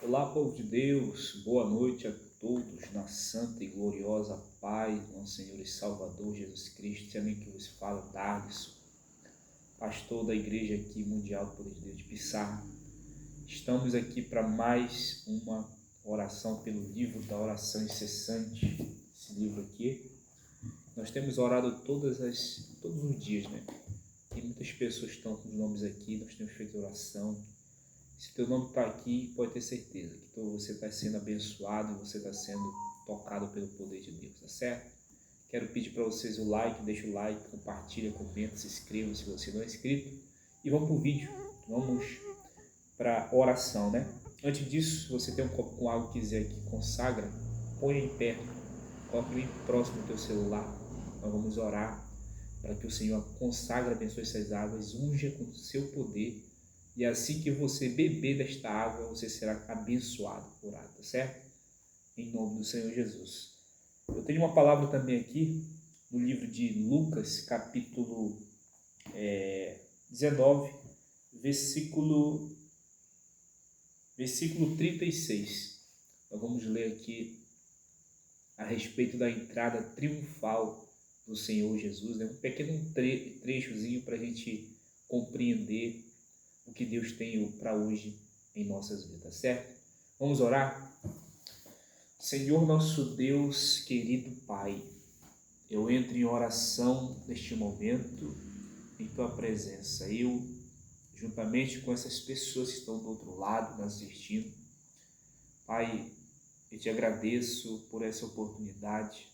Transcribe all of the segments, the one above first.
Olá, povo de Deus, boa noite a todos, na santa e gloriosa paz do nosso Senhor e Salvador Jesus Cristo. Esse amigo que vos fala, Darlisson, pastor da igreja aqui mundial Poder de Deus de Pissarra. Estamos aqui para mais uma oração pelo livro da oração incessante. Esse livro aqui, nós temos orado todos os dias, né? Tem muitas pessoas que estão com os nomes aqui, nós temos feito oração. Se teu nome está aqui, pode ter certeza que você está sendo abençoado e você está sendo tocado pelo poder de Deus, tá certo? Quero pedir para vocês o like, deixa o like, compartilha, comenta, se inscreva se você não é inscrito. E vamos para o vídeo, vamos para a oração, né? Antes disso, se você tem um copo com água e quiser que consagra, põe em perto, coloque bem próximo do teu celular. Nós vamos orar para que o Senhor consagre, abençoe essas águas, unja com o seu poder. E assim que você beber desta água, você será abençoado por água, tá certo? Em nome do Senhor Jesus. Eu tenho uma palavra também aqui, no livro de Lucas, capítulo 19, versículo 36. Nós vamos ler aqui a respeito da entrada triunfal do Senhor Jesus, né? Um pequeno trechozinho para a gente compreender o que Deus tem para hoje em nossas vidas, certo? Vamos orar? Senhor nosso Deus, querido Pai, eu entro em oração neste momento, em Tua presença. Eu, juntamente com essas pessoas que estão do outro lado, nos assistindo, Pai, eu te agradeço por essa oportunidade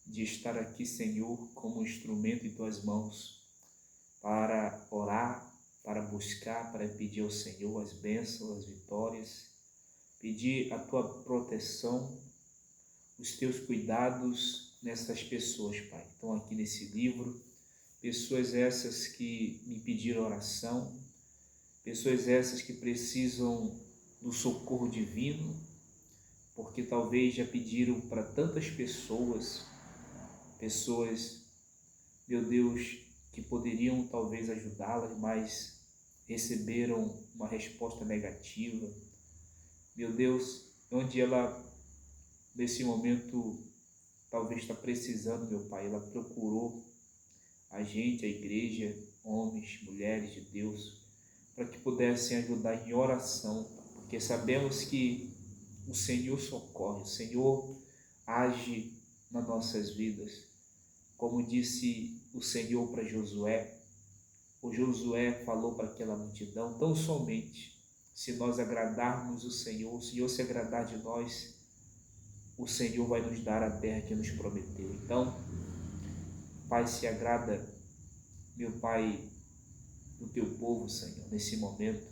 de estar aqui, Senhor, como instrumento em Tuas mãos, para orar, para buscar, para pedir ao Senhor as bênçãos, as vitórias, pedir a Tua proteção, os Teus cuidados nessas pessoas, Pai. Estão aqui nesse livro, pessoas essas que me pediram oração, pessoas essas que precisam do socorro divino, porque talvez já pediram para tantas pessoas, meu Deus, que poderiam talvez ajudá-las, mas receberam uma resposta negativa. Meu Deus, onde ela, nesse momento, talvez está precisando, meu Pai, ela procurou a gente, a igreja, homens, mulheres de Deus, para que pudessem ajudar em oração, porque sabemos que o Senhor socorre, o Senhor age nas nossas vidas. Como disse o Senhor para Josué, o Josué falou para aquela multidão, tão somente se nós agradarmos o Senhor se agradar de nós, o Senhor vai nos dar a terra que nos prometeu. Então, Pai, se agrada, meu Pai, do Teu povo, Senhor, nesse momento.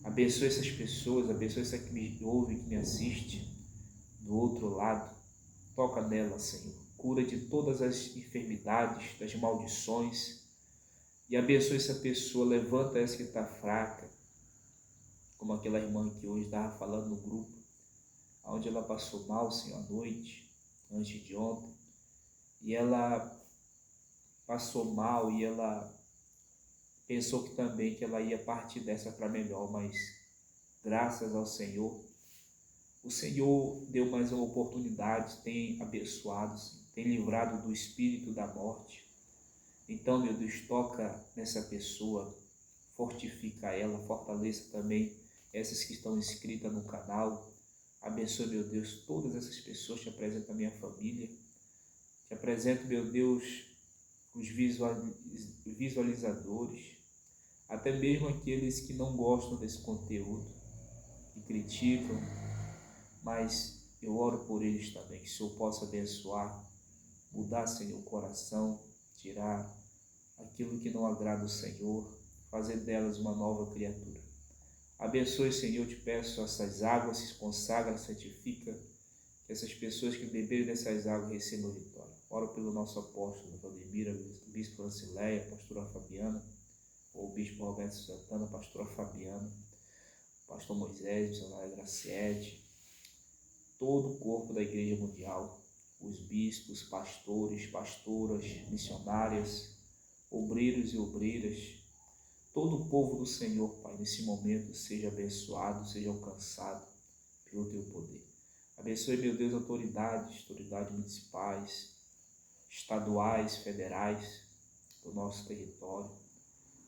Abençoe essas pessoas, abençoe essa que me ouve, que me assiste do outro lado. Toca nela, Senhor. Cura de todas as enfermidades, das maldições. E abençoe essa pessoa, levanta essa que está fraca, como aquela irmã que hoje estava falando no grupo, onde ela passou mal, Senhor, à noite, antes de ontem, e ela passou mal e ela pensou que também que ela ia partir dessa para melhor, mas graças ao Senhor, o Senhor deu mais uma oportunidade, tem abençoado, tem livrado do espírito da morte. Então, meu Deus, toca nessa pessoa, fortifica ela, fortaleça também essas que estão inscritas no canal. Abençoe, meu Deus, todas essas pessoas. Te apresento a minha família. Te apresento, meu Deus, os visualizadores, até mesmo aqueles que não gostam desse conteúdo, que criticam, mas eu oro por eles também, que o Senhor possa abençoar, mudar, Senhor, o coração, tirar aquilo que não agrada o Senhor, fazer delas uma nova criatura. Abençoe, Senhor, te peço, essas águas, se consagra, santifica, que essas pessoas que beberem dessas águas recebam vitória. Oro pelo nosso apóstolo Valdemira, bispo Francileia, pastora Fabiana, ou bispo Roberto Santana, pastora Fabiana, pastor Moisés, missionária Graciete, todo o corpo da Igreja Mundial, os bispos, pastores, pastoras, missionárias, obreiros e obreiras, todo o povo do Senhor, Pai, nesse momento seja abençoado, seja alcançado, pelo teu poder. Abençoe, meu Deus, autoridades municipais, estaduais, federais do nosso território.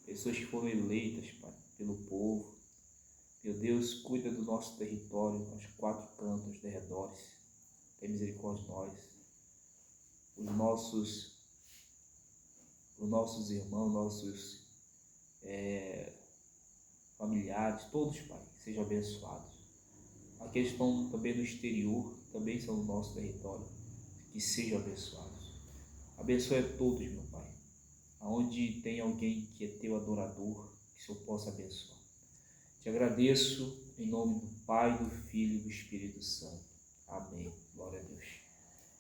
Pessoas que foram eleitas, Pai, pelo povo. Meu Deus, cuida do nosso território, aos 4 cantos, aos derredores. Tem misericórdia de nós. Os nossos irmãos, nossos familiares, todos, Pai, sejam abençoados. Aqueles que estão também no exterior, também são do nosso território, que sejam abençoados. Abençoe a todos, meu Pai. Aonde tem alguém que é teu adorador, que o Senhor possa abençoar. Te agradeço em nome do Pai, do Filho e do Espírito Santo. Amém. Glória a Deus.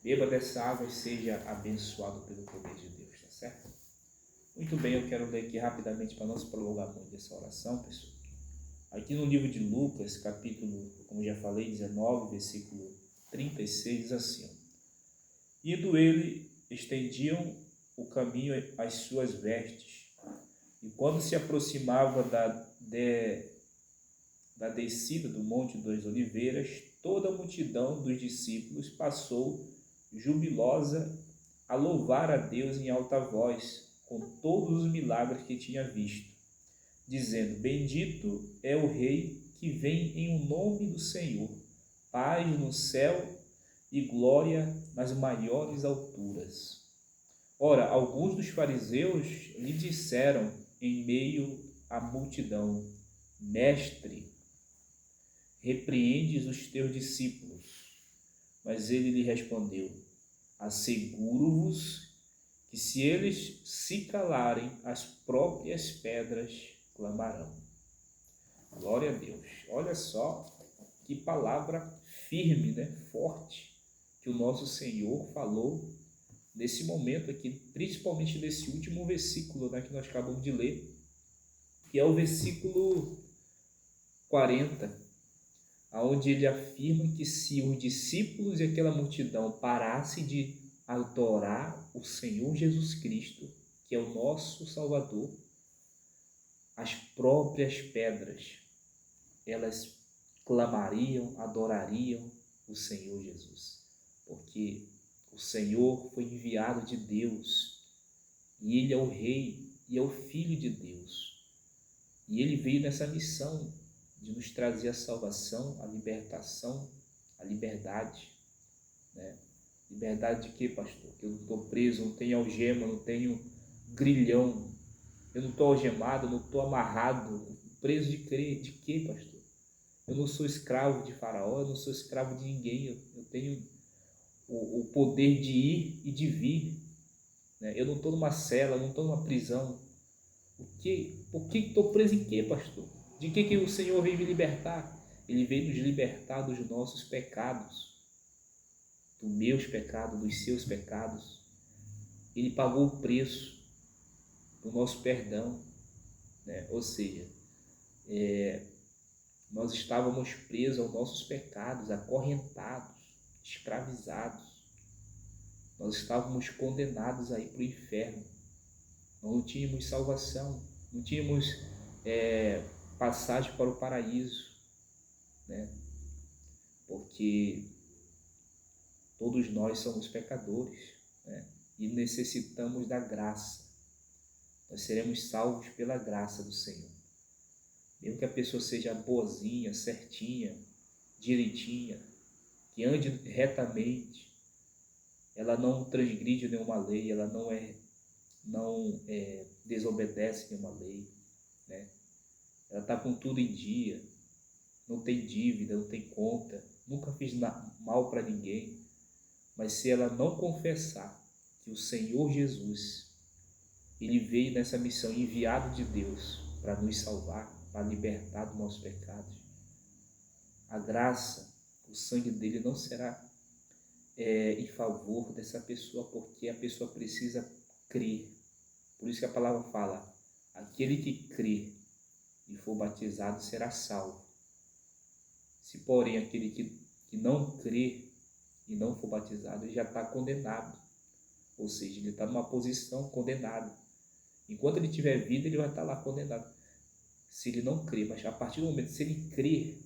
Beba dessa água e seja abençoado pelo poder de Deus, tá certo? Muito bem, eu quero ler aqui rapidamente para não se prolongar muito essa oração, pessoal. Aqui no livro de Lucas, capítulo, como já falei, 19, versículo 36, diz assim: Indo ele, estendiam o caminho as suas vestes, e quando se aproximava da descida do Monte das Oliveiras, toda a multidão dos discípulos passou jubilosa a louvar a Deus em alta voz, com todos os milagres que tinha visto, dizendo: Bendito é o Rei que vem em o nome do Senhor, paz no céu e glória nas maiores alturas. Ora, alguns dos fariseus lhe disseram em meio à multidão: Mestre, repreendes os teus discípulos. Mas ele lhe respondeu: Asseguro-vos que se eles se calarem, as próprias pedras clamarão. Glória a Deus. Olha só que palavra firme, né? Forte, que o nosso Senhor falou nesse momento aqui, principalmente nesse último versículo, né, que nós acabamos de ler, que é o versículo 40, onde ele afirma que se os discípulos e aquela multidão parassem de adorar o Senhor Jesus Cristo, que é o nosso Salvador, as próprias pedras, elas clamariam, adorariam o Senhor Jesus, porque o Senhor foi enviado de Deus, e Ele é o Rei, e é o Filho de Deus, e Ele veio nessa missão de nos trazer a salvação, a libertação, a liberdade, né? Liberdade de quê, pastor? Que eu não estou preso, não tenho algema, não tenho grilhão, eu não estou algemado, não estou amarrado, preso de quê, pastor? Eu não sou escravo de Faraó, eu não sou escravo de ninguém, eu tenho o poder de ir e de vir, né? Eu não estou numa cela, não estou numa prisão. Por que estou preso em quê, pastor? De que o Senhor veio me libertar? Ele veio nos libertar dos nossos pecados, dos meus pecados, dos seus pecados. Ele pagou o preço do nosso perdão, né? Ou seja, nós estávamos presos aos nossos pecados, acorrentados, escravizados. Nós estávamos condenados aí para o inferno. Nós não tínhamos salvação, não tínhamos passagem para o paraíso, né? Porque todos nós somos pecadores, né? E necessitamos da graça. Nós seremos salvos pela graça do Senhor. Mesmo que a pessoa seja boazinha, certinha, direitinha, que ande retamente, ela não transgride nenhuma lei, ela não desobedece nenhuma lei, né? Ela está com tudo em dia, não tem dívida, não tem conta, nunca fez mal para ninguém. Mas se ela não confessar que o Senhor Jesus, Ele veio nessa missão, enviado de Deus, para nos salvar, para libertar dos nossos pecados, a graça, o sangue dele não será em favor dessa pessoa, porque a pessoa precisa crer. Por isso que a palavra fala: aquele que crê e for batizado será salvo. Se porém aquele que não crê e não for batizado, ele já está condenado. Ou seja, ele está numa posição condenada. Enquanto ele tiver vida, ele vai estar lá condenado. Se ele não crer, mas a partir do momento, se ele crer,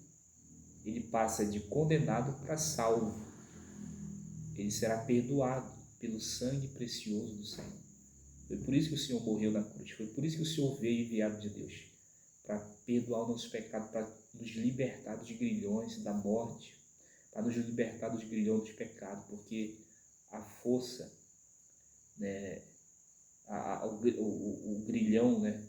ele passa de condenado para salvo. Ele será perdoado pelo sangue precioso do Senhor. Foi por isso que o Senhor morreu na cruz. Foi por isso que o Senhor veio enviado de Deus, para perdoar o nosso pecado, para nos libertar dos grilhões da morte, para nos libertar dos grilhões dos pecados, porque a força, né, o grilhão, né,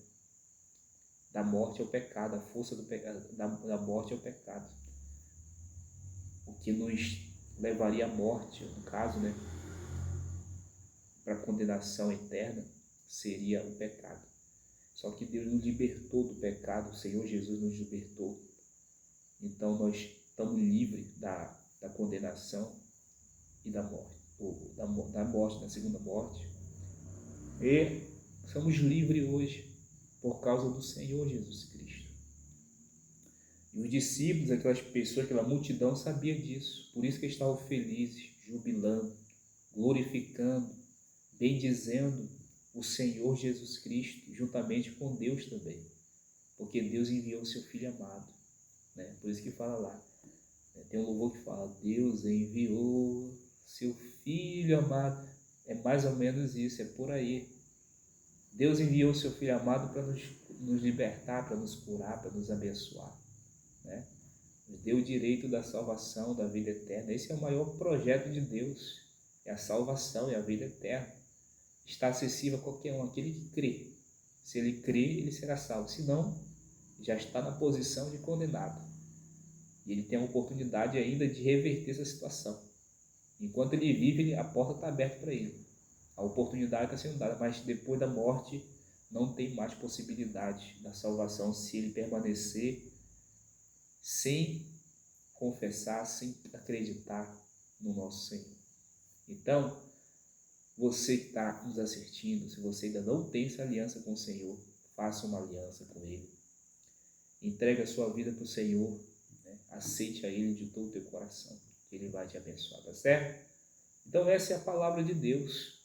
da morte é o pecado, a força da morte é o pecado. O que nos levaria à morte, no caso, né, para a condenação eterna, seria o pecado. Só que Deus nos libertou do pecado, o Senhor Jesus nos libertou. Então nós estamos livres da condenação e da morte, da morte, da segunda morte. E somos livres hoje por causa do Senhor Jesus Cristo. E os discípulos, aquelas pessoas, aquela multidão sabia disso. Por isso que estavam felizes, jubilando, glorificando, bendizendo o Senhor Jesus Cristo, juntamente com Deus também. Porque Deus enviou o seu Filho amado. Né? Por isso que fala lá. Tem um louvor que fala, Deus enviou seu Filho amado. É mais ou menos isso, é por aí. Deus enviou o seu Filho amado para nos libertar, para nos curar, para nos abençoar. Né? Nos deu o direito da salvação, da vida eterna. Esse é o maior projeto de Deus. É a salvação, é a vida eterna. Está acessível a qualquer um, aquele que crê. Se ele crê, ele será salvo. Se não, já está na posição de condenado. E ele tem a oportunidade ainda de reverter essa situação. Enquanto ele vive, a porta está aberta para ele. A oportunidade está sendo dada, mas depois da morte não tem mais possibilidade da salvação se ele permanecer sem confessar, sem acreditar no nosso Senhor. Então, você que está nos assistindo, se você ainda não tem essa aliança com o Senhor, faça uma aliança com Ele. Entregue a sua vida para o Senhor, né? Aceite a Ele de todo o teu coração, que Ele vai te abençoar, tá certo? Então essa é a palavra de Deus,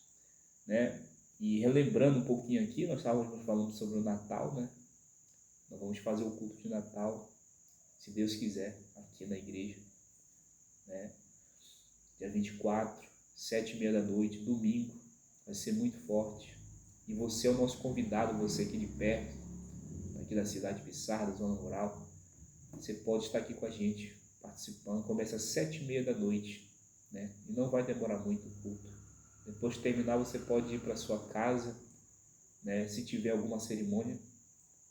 né? E relembrando um pouquinho aqui, nós estávamos falando sobre o Natal, né? Nós vamos fazer o culto de Natal, se Deus quiser, aqui na igreja, né? Dia 24, 7h30 da noite, domingo, vai ser muito forte. E você é o nosso convidado, você aqui de perto, aqui da cidade de Pissarra, da zona rural. Você pode estar aqui com a gente, participando. Começa às 7h30 da noite, né? E não vai demorar muito o culto. Depois de terminar, você pode ir para a sua casa, né? Se tiver alguma cerimônia,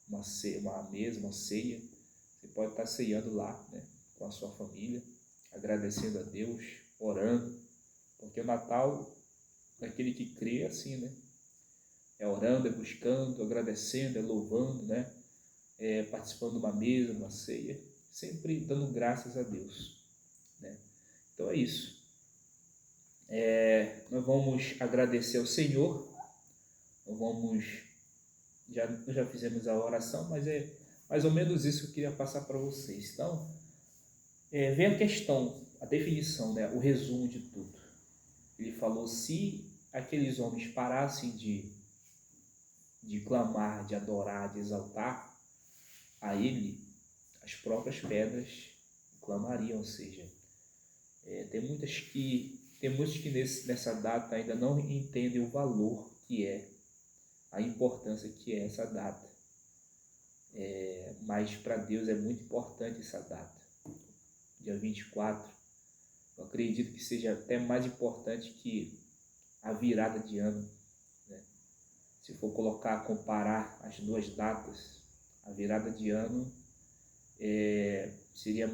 uma mesa, uma ceia, você pode estar ceando lá, né? Com a sua família, agradecendo a Deus, orando, porque o Natal, daquele que crê, é assim, né? É orando, é buscando, agradecendo, é louvando, né? É participando de uma mesa, uma ceia, sempre dando graças a Deus, né? Então é isso. Nós vamos agradecer ao Senhor, nós já fizemos a oração, mas é mais ou menos isso que eu queria passar para vocês. Então, vem a questão, a definição, né? O resumo de tudo. Ele falou, se aqueles homens parassem de clamar, de adorar, de exaltar a Ele, as próprias pedras clamariam. Ou seja, tem muitos que nessa data ainda não entendem o valor que é, a importância que é essa data. Mas para Deus é muito importante essa data. Dia 24, eu acredito que seja até mais importante que a virada de ano, né? Se for comparar as duas datas, a virada de ano seria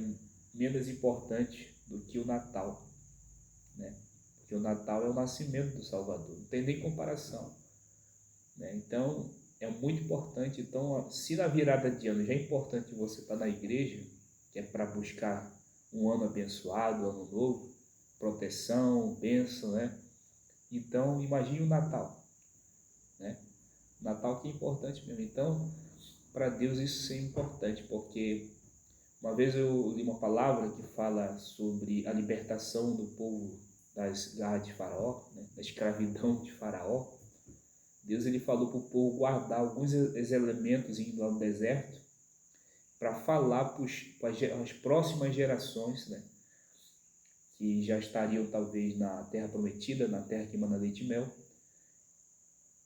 menos importante do que o Natal, né? Porque o Natal é o nascimento do Salvador, não tem nem comparação, né? Então é muito importante. Então, se na virada de ano já é importante você estar na igreja, que é para buscar um ano abençoado, um ano novo, proteção, bênção, né? Então imagine o Natal, né? Natal que é importante mesmo. Então, para Deus isso é importante, porque uma vez eu li uma palavra que fala sobre a libertação do povo das garras de Faraó, né? Da escravidão de Faraó. Deus ele falou para o povo guardar alguns elementos indo lá no deserto, para falar para as próximas gerações, né, que já estariam talvez na terra prometida, na terra que manda leite e mel.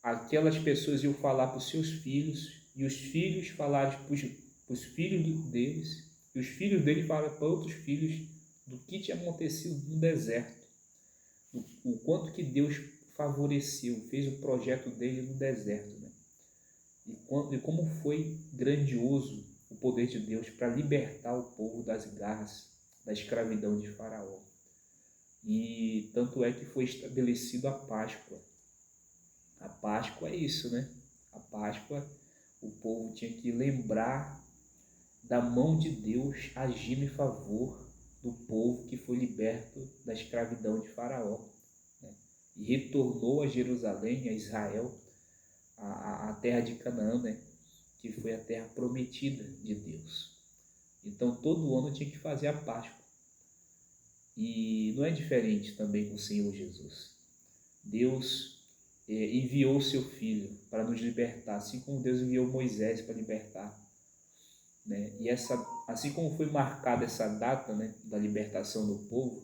Aquelas pessoas iam falar para os seus filhos, e os filhos falarem para os filhos deles, e os filhos dele falaram para outros filhos do que tinha acontecido no deserto, o quanto que Deus favoreceu, fez o projeto dele no deserto, né? E como foi grandioso o poder de Deus para libertar o povo das garras da escravidão de Faraó. E tanto é que foi estabelecido a Páscoa. A Páscoa é isso, né? A Páscoa, o povo tinha que lembrar da mão de Deus agindo em favor do povo que foi liberto da escravidão de Faraó, né? E retornou a Jerusalém, a Israel, a terra de Canaã, né? Que foi a terra prometida de Deus. Então todo ano tinha que fazer a Páscoa. E não é diferente também com o Senhor Jesus. Deus enviou o seu Filho para nos libertar, assim como Deus enviou Moisés para libertar, né? E assim como foi marcada essa data, né, da libertação do povo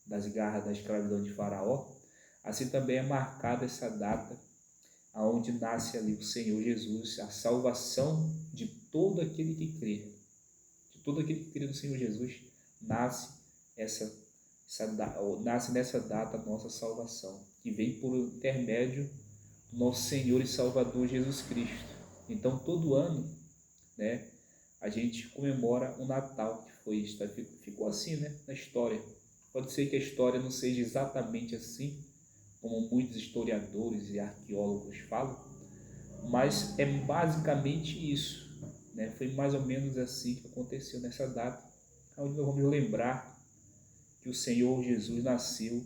das garras da escravidão de Faraó, assim também é marcada essa data aonde nasce ali o Senhor Jesus, a salvação de todo aquele que crê. De todo aquele que crê no Senhor Jesus, nasce nessa data a nossa salvação, que vem por intermédio do nosso Senhor e Salvador Jesus Cristo. Então, todo ano, né, a gente comemora o Natal, que ficou assim, né, na história. Pode ser que a história não seja exatamente assim, como muitos historiadores e arqueólogos falam, mas é basicamente isso, né? Foi mais ou menos assim que aconteceu nessa data, onde nós vamos lembrar que o Senhor Jesus nasceu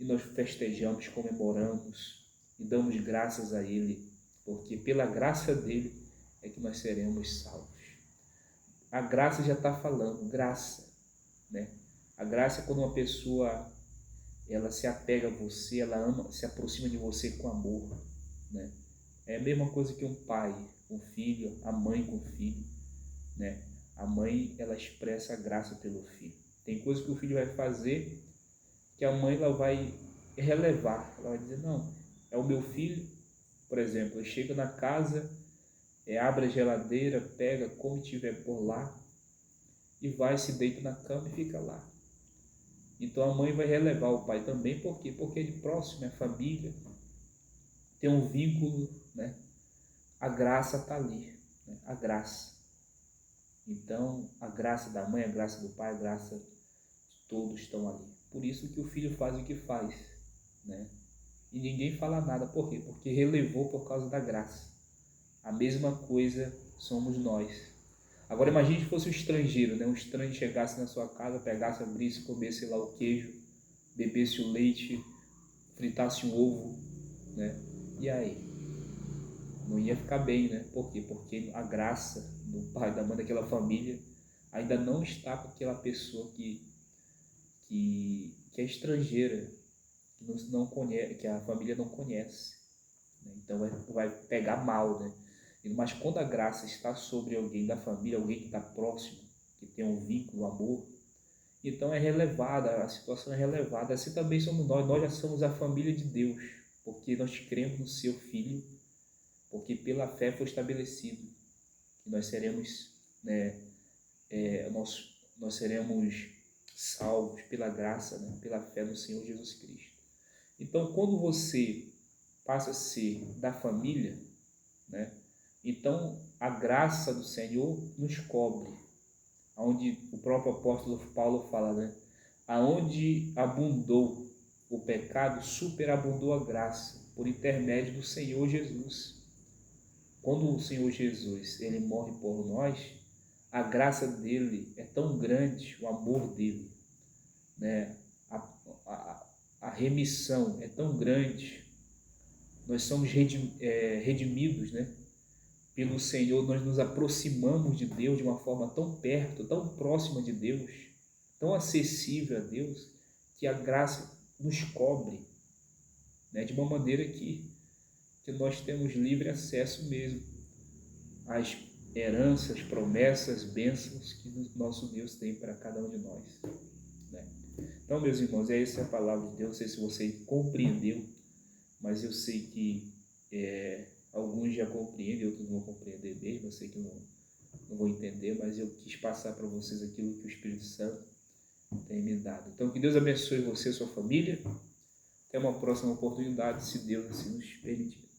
e nós festejamos, comemoramos e damos graças a Ele, porque pela graça dele é que nós seremos salvos. A graça já está falando, graça, né? A graça é quando uma pessoa ela se apega a você, ela ama, se aproxima de você com amor, né? É a mesma coisa que um pai, um filho, a mãe com o filho, né? A mãe, ela expressa a graça pelo filho. Tem coisa que o filho vai fazer que a mãe ela vai relevar, ela vai dizer, não, é o meu filho, por exemplo, ele chega na casa, abre a geladeira, pega como tiver por lá e vai, se deita na cama e fica lá. Então a mãe vai relevar o pai também, por quê? Porque ele próximo, é família, tem um vínculo, né? A graça está ali, né? A graça. Então a graça da mãe, a graça do pai, a graça de todos estão ali. Por isso que o filho faz o que faz, né? E ninguém fala nada, por quê? Porque relevou por causa da graça. A mesma coisa somos nós. Agora imagine se fosse um estrangeiro, né? Um estranho chegasse na sua casa, pegasse, abrisse, comesse lá o queijo, bebesse o leite, fritasse um ovo, né? E aí? Não ia ficar bem, né? Por quê? Porque a graça do pai, da mãe daquela família ainda não está com aquela pessoa que é estrangeira, que não conhece, que a família não conhece, né? Então vai pegar mal, né? Mas quando a graça está sobre alguém da família, alguém que está próximo, que tem um vínculo, um amor, então é relevada, a situação é relevada. Assim também somos nós já somos a família de Deus, porque nós cremos no seu Filho, porque pela fé foi estabelecido que nós seremos, né, nós seremos salvos pela graça, né, pela fé no Senhor Jesus Cristo. Então, quando você passa a ser da família, né, então a graça do Senhor nos cobre, onde o próprio apóstolo Paulo fala, né, aonde abundou o pecado, superabundou a graça, por intermédio do Senhor Jesus. Quando o Senhor Jesus ele morre por nós, a graça dele é tão grande, o amor dele, né? A remissão é tão grande, nós somos redimidos, né? Pelo Senhor, nós nos aproximamos de Deus de uma forma tão perto, tão próxima de Deus, tão acessível a Deus, que a graça nos cobre, né? De uma maneira que nós temos livre acesso mesmo heranças, promessas, bênçãos que o nosso Deus tem para cada um de nós, né? Então, meus irmãos, essa é a palavra de Deus. Não sei se você compreendeu, mas eu sei que alguns já compreendem, outros não vão compreender mesmo. Eu sei que não vou entender, mas eu quis passar para vocês aquilo que o Espírito Santo tem me dado. Então, que Deus abençoe você e sua família. Até uma próxima oportunidade, se Deus assim nos permitir.